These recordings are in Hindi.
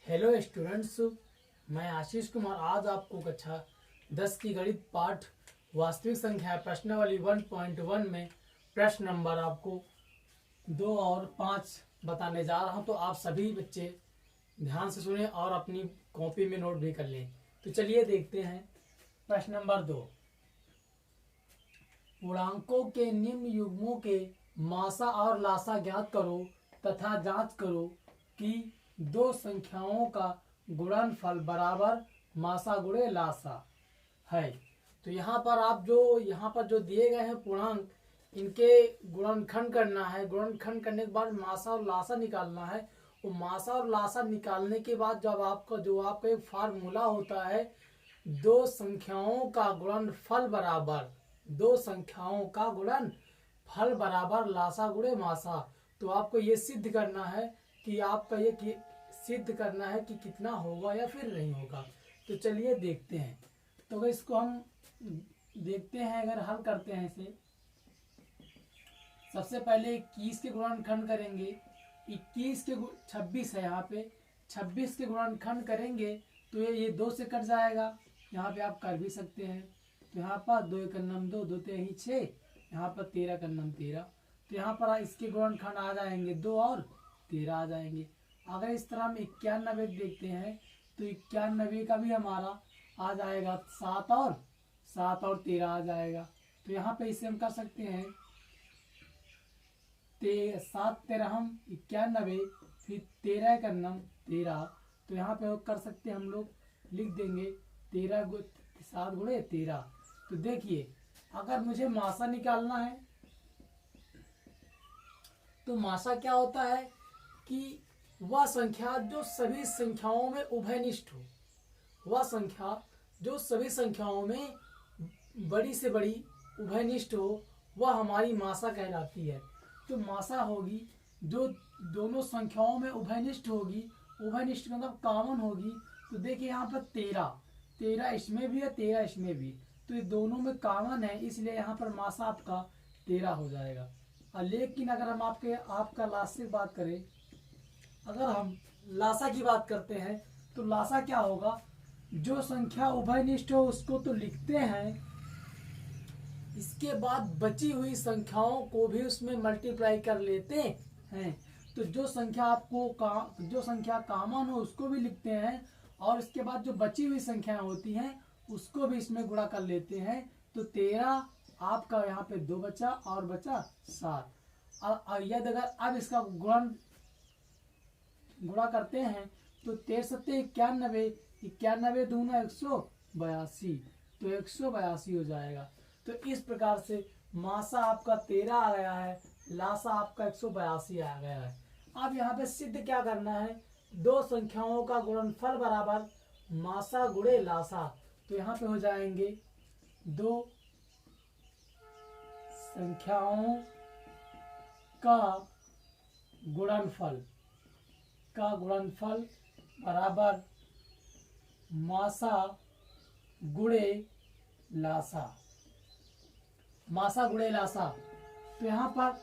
हेलो स्टूडेंट्स, मैं आशीष कुमार आज आपको कक्षा 10 की गणित पाठ वास्तविक संख्या प्रश्नावली 1.1 में प्रश्न नंबर आपको 2 और 5 बताने जा रहा हूं। तो आप सभी बच्चे ध्यान से सुने और अपनी कॉपी में नोट भी कर लें। तो चलिए देखते हैं प्रश्न नंबर 2। पूर्णांकों के निम्न युग्मों के मासा और लासा ज्ञात करो तथा जांच करो कि दो संख्याओं का गुणनफल बराबर मासा गुणे लासा है। तो यहाँ पर जो दिए गए हैं पूर्णांक, इनके गुणनखंड करना है। गुणनखंड करने के बाद मासा और लासा निकालना है। वो मासा और लासा निकालने के बाद जब आपका एक फार्मूला होता है, दो संख्याओं का गुणनफल बराबर लासा गुणे मासा। तो आपको ये सिद्ध करना है कि कितना होगा या फिर नहीं होगा। तो चलिए देखते हैं। तो अगर इसको हम देखते हैं, अगर हल करते हैं इसे, सबसे पहले 21 के गुणनखंड करेंगे। 26 है, यहाँ पे 26 के गुणनखंड करेंगे तो ये 2 से कट जाएगा। यहाँ पे आप कर भी सकते हैं। तो यहाँ पर 2 × 2 2 × 6, यहाँ पर 13 × 13। तो यहाँ पर इसके गुणनखंड आ जाएंगे 2 और 13 आ जाएंगे। अगर इस तरह हम 91 देखते हैं तो 91 का भी हमारा आ जाएगा 7 और 13 आ जाएगा। तो यहाँ पे इसे हम कर सकते हैं 7 13 91, फिर 13 × 13। तो यहाँ पे कर सकते हैं, हम लोग लिख देंगे 7 × 13। तो देखिए, अगर मुझे मासा निकालना है तो मासा क्या होता है कि वह संख्या जो सभी संख्याओं में उभयनिष्ठ हो, वह संख्या जो सभी संख्याओं में बड़ी से बड़ी उभयनिष्ठ हो, वह हमारी मासा कहलाती है। तो मासा होगी जो दोनों संख्याओं में उभयनिष्ठ होगी। उभयनिष्ठ मतलब कॉमन होगी। तो देखिए यहाँ पर 13 इसमें भी है, 13 इसमें भी, तो ये दोनों में कॉमन है, इसलिए यहाँ पर मासा आपका 13 हो जाएगा। लेकिन अगर हम आपका लासा की बात करें, अगर हम लासा की बात करते हैं तो लासा क्या होगा, जो संख्या उभयनिष्ठ हो उसको तो लिखते हैं, इसके बाद बची हुई संख्याओं को भी उसमें मल्टीप्लाई कर लेते हैं। तो जो संख्या कॉमन हो उसको भी लिखते हैं, और इसके बाद जो बची हुई संख्याएं होती हैं उसको भी इसमें गुणा कर लेते हैं। तो 13 आपका यहाँ पे 2 बचा और बचा 7। और यदि अगर अब इसका गुणा करते हैं तो 13 7 91, 91 दूना 182, तो 182 हो जाएगा। तो इस प्रकार से मासा आपका 13 आ गया है, लासा आपका 182 आ गया है। अब यहाँ पे सिद्ध क्या करना है, दो संख्याओं का गुणनफल बराबर मासा गुणे लासा। तो यहाँ पे हो जाएंगे दो संख्याओं का गुणनफल बराबर मासा गुणे लासा। तो यहाँ पर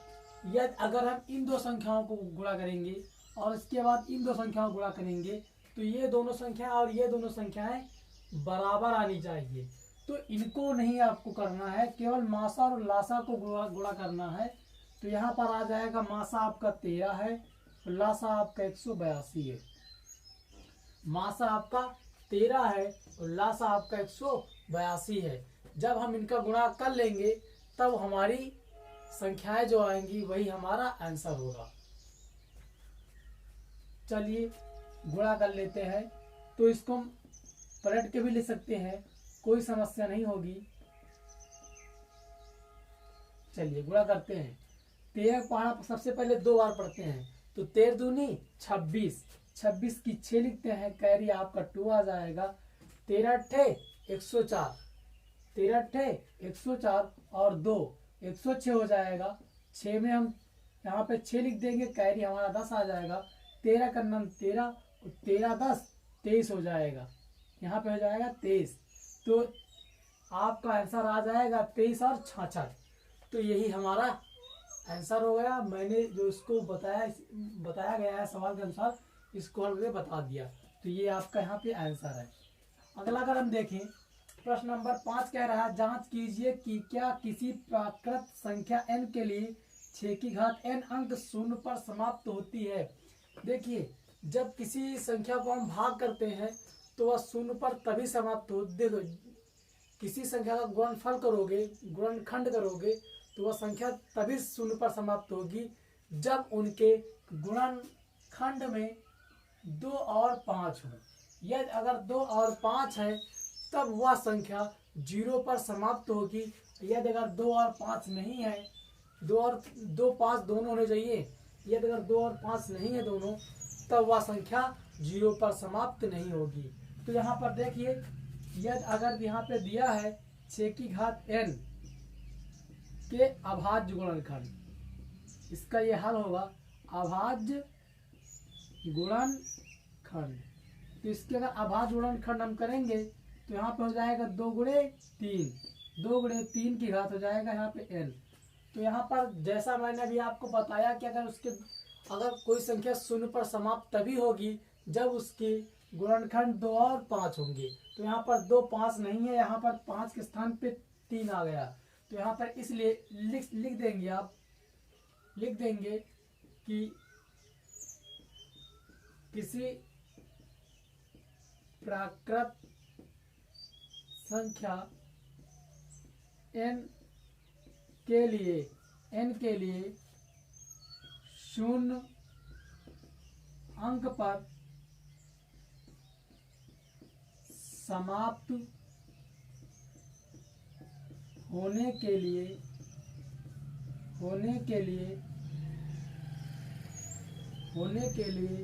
यदि अगर हम इन दो संख्याओं को गुणा करेंगे और इसके बाद इन दो संख्याओं को गुणा करेंगे तो ये दोनों संख्याएं और ये दोनों संख्याएं बराबर आनी चाहिए। तो इनको नहीं आपको करना है, केवल मासा और लासा को गुणा करना है। तो यहाँ पर आ जाएगा, मासा आपका 13 है, लासा आपका 182 है। मासा आपका 13 है और लासा आपका 182 है। जब हम इनका गुणा कर लेंगे तब हमारी संख्याएं जो आएंगी वही हमारा आंसर होगा। चलिए गुणा कर लेते हैं। तो इसको हम पलट के भी ले सकते हैं, कोई समस्या नहीं होगी। चलिए गुणा करते हैं। 13 पढ़ा सबसे पहले 2 बार पढ़ते हैं। तो 13 दूनी 26, 26 की 6 लिखते हैं, कैरी आपका 2 आ जाएगा। 13 अट्ठे 104, 13 अट्ठे 104 और 2 106 हो जाएगा। 6 में हम यहाँ पे 6 लिख देंगे, कैरी हमारा 10 आ जाएगा। 13 का 13 और 13 10 23 हो जाएगा। यहाँ पे हो जाएगा 23। तो आपका आंसर आ जाएगा 23 और 66। तो यही हमारा आंसर हो गया। मैंने जो इसको बताया गया है सवाल के अनुसार, इसको हल करके बता दिया। तो ये आपका यहाँ पे आंसर है। अगला अगर हम देखें प्रश्न नंबर 5 कह रहा है जांच कीजिए कि क्या किसी प्राकृत संख्या n के लिए 6 की घात n अंक शून्य पर समाप्त होती है। देखिए जब किसी संख्या को हम भाग करते हैं तो वह शून्य पर तभी समाप्त हो। देखो किसी संख्या का गुणनफल करोगे, गुणनखंड करोगे तो वह संख्या तभी शून्य पर समाप्त होगी जब उनके गुणनखंड में 2 और 5 हो। यदि अगर 2 और 5 है तब वह संख्या 0 पर समाप्त होगी। यदि अगर 2 और 5 नहीं है, 2 और 2 5 दोनों होने चाहिए, यदि अगर 2 और 5 नहीं है दोनों, तब वह संख्या 0 पर समाप्त नहीं होगी। तो यहाँ पर देखिए यदि अगर यहाँ पे दिया है 6 की घात n के अभाज्य गुणनखंड, इसका ये हल होगा अभाज्य गुणनखंड। तो इसके अगर अभाज्य गुणनखंड हम करेंगे तो यहाँ पे हो जाएगा 2 गुणे 3, 2 गुणे 3 की घात हो जाएगा यहाँ पे n। तो यहाँ पर जैसा मैंने अभी आपको बताया कि अगर कोई संख्या शून्य पर समाप्त तभी होगी जब उसके गुणनखंड 2 और 5 होंगे। तो यहाँ पर 2 5 नहीं है, यहाँ पर 5 के स्थान पे 3 आ गया। तो यहाँ पर इसलिए लिख देंगे, आप लिख देंगे कि किसी प्राकृत संख्या n के लिए शून्य अंक पर समाप्त होने के लिए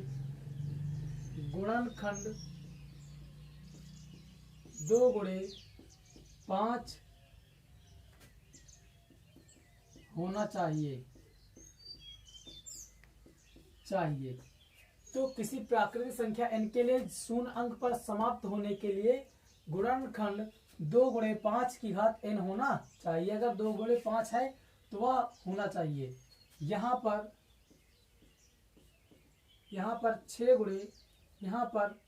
गुणनखंड 2 गुणे 5 होना चाहिए। तो किसी प्राकृतिक संख्या n के लिए शून्य अंक पर समाप्त होने के लिए गुणनखंड 2 गुणे 5 की घात n होना चाहिए। अगर 2 गुणे 5 है तो वह होना चाहिए। यहाँ पर 6 गुणे, यहाँ पर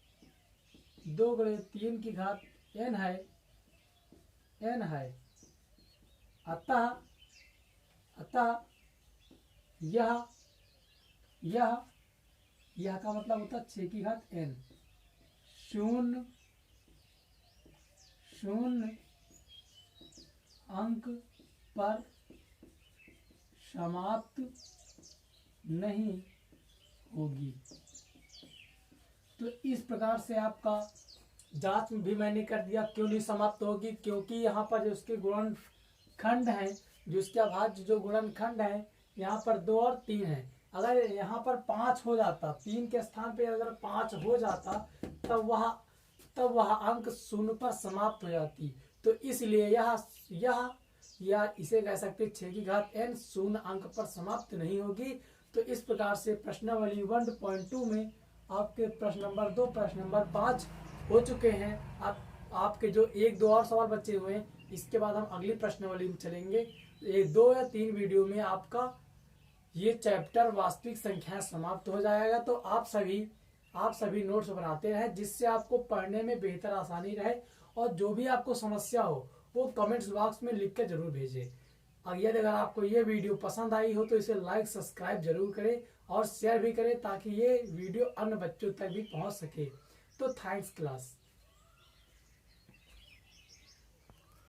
2 गुणे 3 की घात n है। अतः यह का मतलब होता है 6 की घात n शून्य अंक पर समाप्त नहीं होगी। तो इस प्रकार से आपका जांच भी मैंने कर दिया। क्यों नहीं समाप्त होगी? क्योंकि यहाँ पर जो उसके गुणनखंड हैं, जो उसके अभाज्य जो गुणनखंड है, यहाँ पर 2 और 3 है। अगर यहाँ पर 5 हो जाता, 3 के स्थान पे अगर 5 हो जाता तब वह अंक शून्य पर समाप्त हो जाती। तो इसलिए यह इसे कह सकते 6 की घात n शून्य अंक पर समाप्त नहीं होगी। तो इस प्रकार से प्रश्नावली 1.2 में आपके प्रश्न नंबर 2, प्रश्न नंबर 5 हो चुके हैं। आपके जो 1 2 और सवाल बचे हुए हैं, इसके बाद हम अगली प्रश्नावली में चलेंगे। 2 या 3 वीडियो में आपका ये चैप्टर वास्तविक संख्या समाप्त हो जाएगा। तो आप सभी नोट्स बनाते रहें जिससे आपको पढ़ने में बेहतर आसानी रहे। और जो भी आपको समस्या हो वो कमेंट्स बॉक्स में लिख कर जरूर भेजें। अगर आपको ये वीडियो पसंद आई हो तो इसे लाइक सब्सक्राइब जरूर करें और शेयर भी करें ताकि ये वीडियो अन्य बच्चों तक भी पहुंच सके। तो थैंक्स क्लास।